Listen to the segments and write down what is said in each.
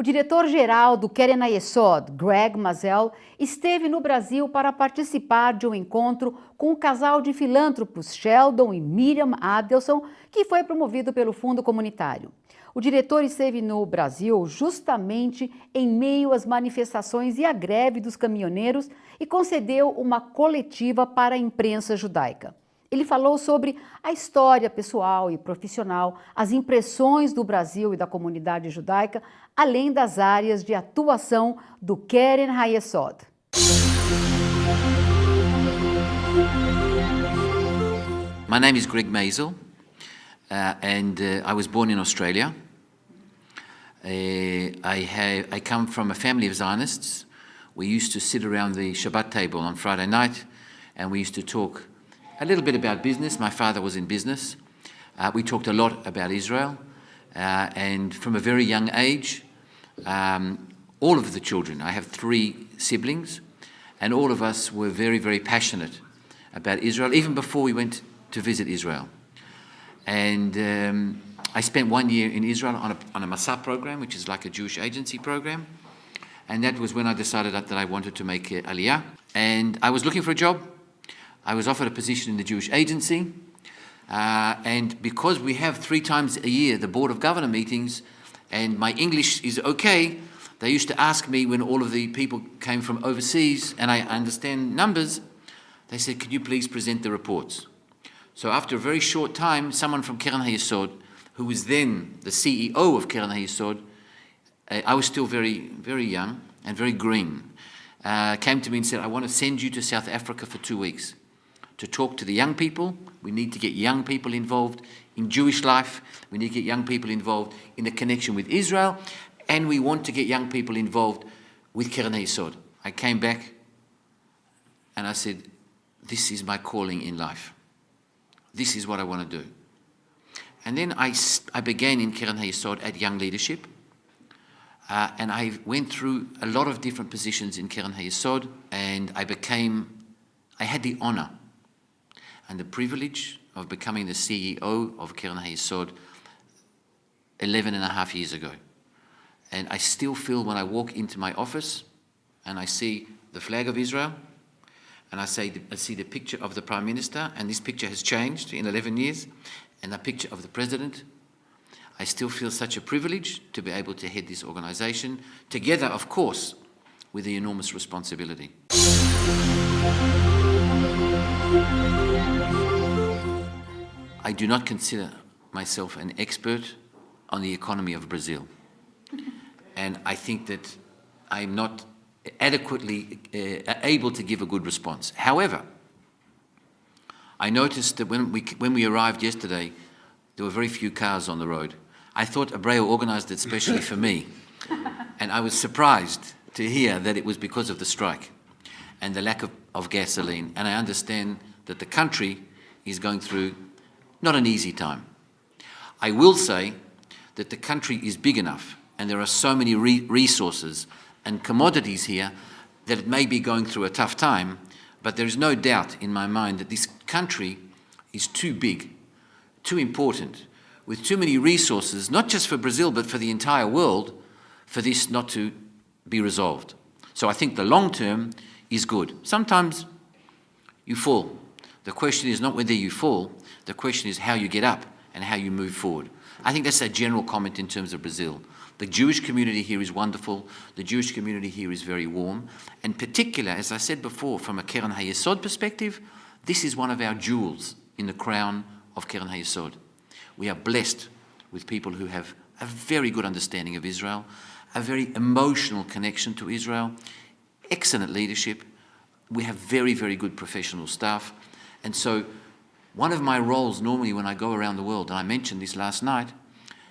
O diretor-geral do Keren Hayesod, Masel, esteve no Brasil para participar de um encontro com o casal de filântropos Sheldon e Miriam Adelson, que foi promovido pelo Fundo Comunitário. O diretor esteve no Brasil justamente em meio às manifestações e à greve dos caminhoneiros e concedeu uma coletiva para a imprensa judaica. Ele falou sobre a história pessoal e profissional, as impressões do Brasil e da comunidade judaica, além das áreas de atuação do Keren Hayesod. My name is Masel, and I was born in Australia. I come from a family of Zionists. We used to sit around the Shabbat table on Friday night, and we used to talk a little bit about business. My father was in business. We talked a lot about Israel, and from a very young age, all of the children, I have 3 siblings, and all of us were very, very passionate about Israel, even before we went to visit Israel. And I spent 1 year in Israel on a Masel program, which is like a Jewish agency program, and that was when I decided that I wanted to make Aliyah. And I was looking for a job. I was offered a position in the Jewish agency, and because we have 3 times a year the Board of Governor meetings, and my English is okay, they used to ask me when all of the people came from overseas, and I understand numbers, they said, "Can you please present the reports?" So after a very short time, someone from Keren Hayesod, who was then the CEO of Keren Hayesod, I was still very, very young and very green, came to me and said, "I want to send you to South Africa for 2 weeks. To talk to the young people. We need to get young people involved in Jewish life. We need to get young people involved in the connection with Israel. And we want to get young people involved with Keren Hayesod." I came back and I said, this is my calling in life. This is what I want to do. And then I began in Keren Hayesod at Young Leadership. And I went through a lot of different positions in Keren Hayesod, and I had the honor and the privilege of becoming the CEO of Keren Hayesod 11 and a half years ago. And I still feel when I walk into my office and I see the flag of Israel, and I see the picture of the Prime Minister, and this picture has changed in 11 years, and the picture of the President, I still feel such a privilege to be able to head this organization, together, of course, with the enormous responsibility. I do not consider myself an expert on the economy of Brazil. And I think that I'm not adequately able to give a good response. However, I noticed that when we arrived yesterday, there were very few cars on the road. I thought Abreu organized it specially for me. And I was surprised to hear that it was because of the strike and the lack of gasoline. And I understand that the country is going through not an easy time. I will say that the country is big enough and there are so many resources and commodities here that it may be going through a tough time, but there is no doubt in my mind that this country is too big, too important, with too many resources, not just for Brazil, but for the entire world, for this not to be resolved. So I think the long term is good. Sometimes you fall. The question is not whether you fall, the question is how you get up and how you move forward. I think that's a general comment in terms of Brazil. The Jewish community here is wonderful. The Jewish community here is very warm. And particular, as I said before, from a Keren Hayesod perspective, this is one of our jewels in the crown of Keren Hayesod. We are blessed with people who have a very good understanding of Israel, a very emotional connection to Israel, excellent leadership. We have very, very good professional staff. And so one of my roles normally when I go around the world, and I mentioned this last night,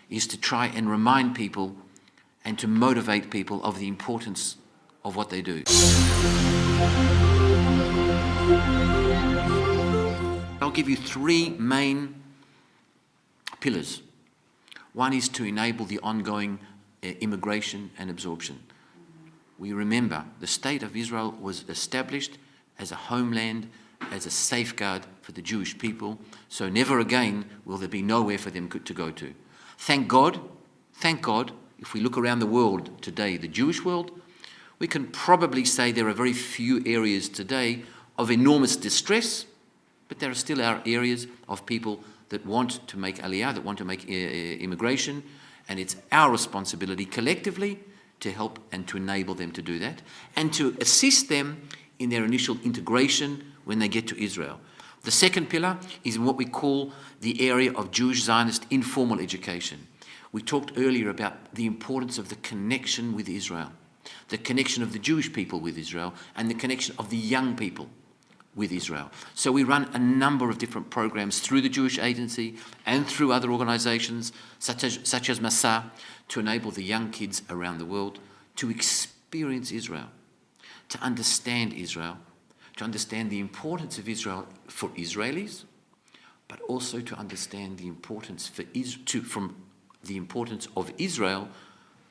is to try and remind people and to motivate people of the importance of what they do. I'll give you 3 main pillars. One is to enable the ongoing immigration and absorption. We remember the state of Israel was established as a homeland, as a safeguard for the Jewish people, so never again will there be nowhere for them to go to. Thank God, if we look around the world today, the Jewish world, we can probably say there are very few areas today of enormous distress, but there are still areas of people that want to make aliyah, that want to make immigration, and it's our responsibility collectively to help and to enable them to do that, and to assist them in their initial integration when they get to Israel. The second pillar is what we call the area of Jewish Zionist informal education. We talked earlier about the importance of the connection with Israel, the connection of the Jewish people with Israel, and the connection of the young people with Israel. So we run a number of different programs through the Jewish Agency and through other organizations such as Masel to enable the young kids around the world to experience Israel, to understand Israel, to understand the importance of Israel for Israelis, but also to understand the importance from the importance of Israel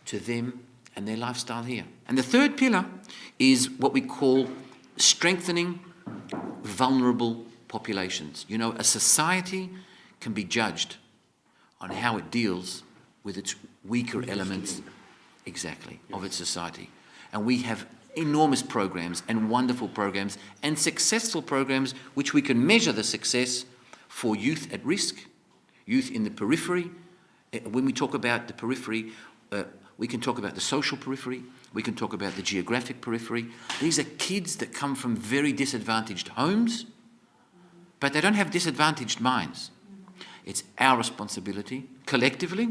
to them and their lifestyle here. And the third pillar is what we call strengthening vulnerable populations. You know, a society can be judged on how it deals with its weaker elements, exactly, of its society. And we have enormous programs and wonderful programs and successful programs which we can measure the success for youth at risk, youth in the periphery. When we talk about the periphery, we can talk about the social periphery, we can talk about the geographic periphery. These are kids that come from very disadvantaged homes, but they don't have disadvantaged minds. It's our responsibility, collectively,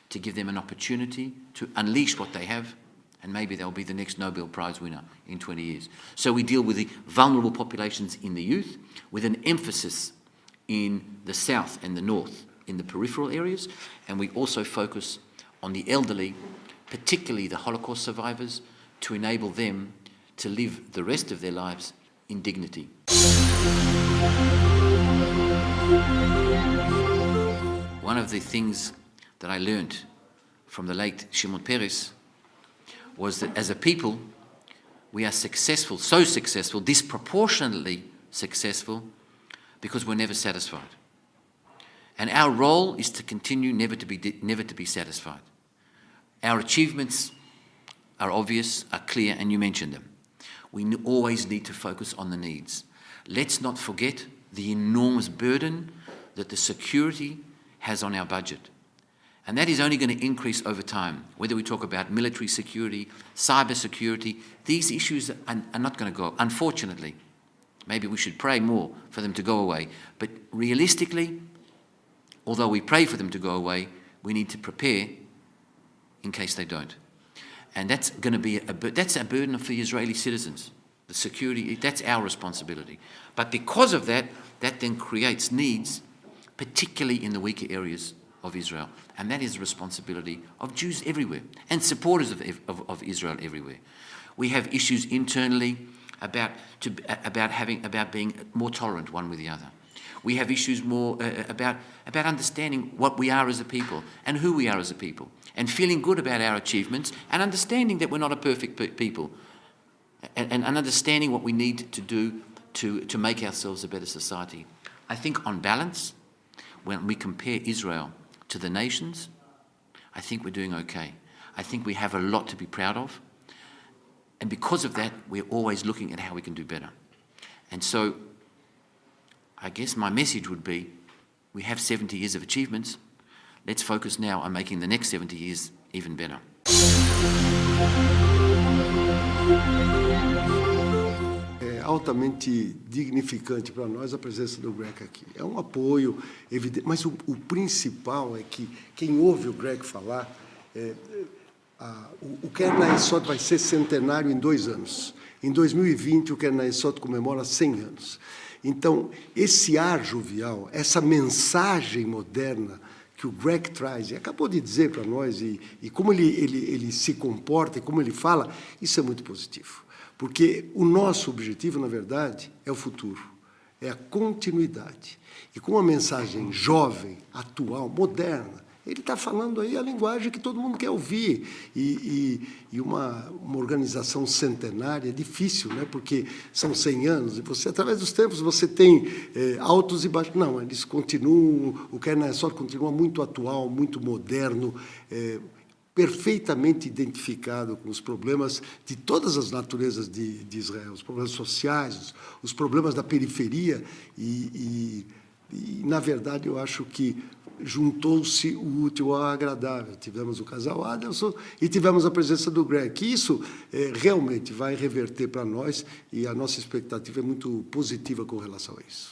to give them an opportunity to unleash what they have, and maybe they'll be the next Nobel Prize winner in 20 years. So we deal with the vulnerable populations in the youth, with an emphasis in the south and the north, in the peripheral areas, and we also focus on the elderly, particularly the Holocaust survivors, to enable them to live the rest of their lives in dignity. One of the things that I learned from the late Shimon Peres was that as a people, we are successful, so successful, disproportionately successful, because we're never satisfied. And our role is to continue never to be satisfied. Our achievements are obvious, are clear, and you mentioned them. We always need to focus on the needs. Let's not forget the enormous burden that the security has on our budget. And that is only going to increase over time. Whether we talk about military security, cyber security, these issues are not going to go, unfortunately. Maybe we should pray more for them to go away. But realistically, although we pray for them to go away, we need to prepare in case they don't. And that's going to be that's a burden for the Israeli citizens. The security, that's our responsibility. But because of that, that then creates needs, particularly in the weaker areas of Israel. And that is the responsibility of Jews everywhere and supporters of Israel everywhere. We have issues internally about being more tolerant one with the other. We have issues more about understanding what we are as a people and who we are as a people, and feeling good about our achievements and understanding that we're not a perfect people, and understanding what we need to do to make ourselves a better society. I think on balance, when we compare Israel to the nations, I think we're doing okay. I think we have a lot to be proud of. And because of that, we're always looking at how we can do better. And so I guess my message would be, we have 70 years of achievements. Let's focus now on making the next 70 years even better. É altamente dignificante para nós a presença do Greg aqui. É um apoio evidente, mas o principal é que quem ouve o Greg falar, o Keren Hayesod vai ser centenário em 2 anos. Em 2020, o Keren Hayesod comemora 100 anos. Então, esse ar jovial, essa mensagem moderna que o Greg traz, e acabou de dizer para nós, e como ele se comporta e como ele fala, isso é muito positivo. Porque o nosso objetivo, na verdade, é o futuro, é a continuidade. E com uma mensagem jovem, atual, moderna, ele está falando aí a linguagem que todo mundo quer ouvir. E uma organização centenária é difícil, né? Porque são 100 anos, e você, através dos tempos, você tem altos e baixos. Não, eles continuam, o Keren Hayesod continua muito atual, muito moderno. perfeitamente identificado com os problemas de todas as naturezas de Israel, os problemas sociais, os problemas da periferia, e, na verdade, eu acho que juntou-se o útil ao agradável. Tivemos o casal Adelson e tivemos a presença do Greg, que isso realmente vai reverter para nós, e a nossa expectativa é muito positiva com relação a isso.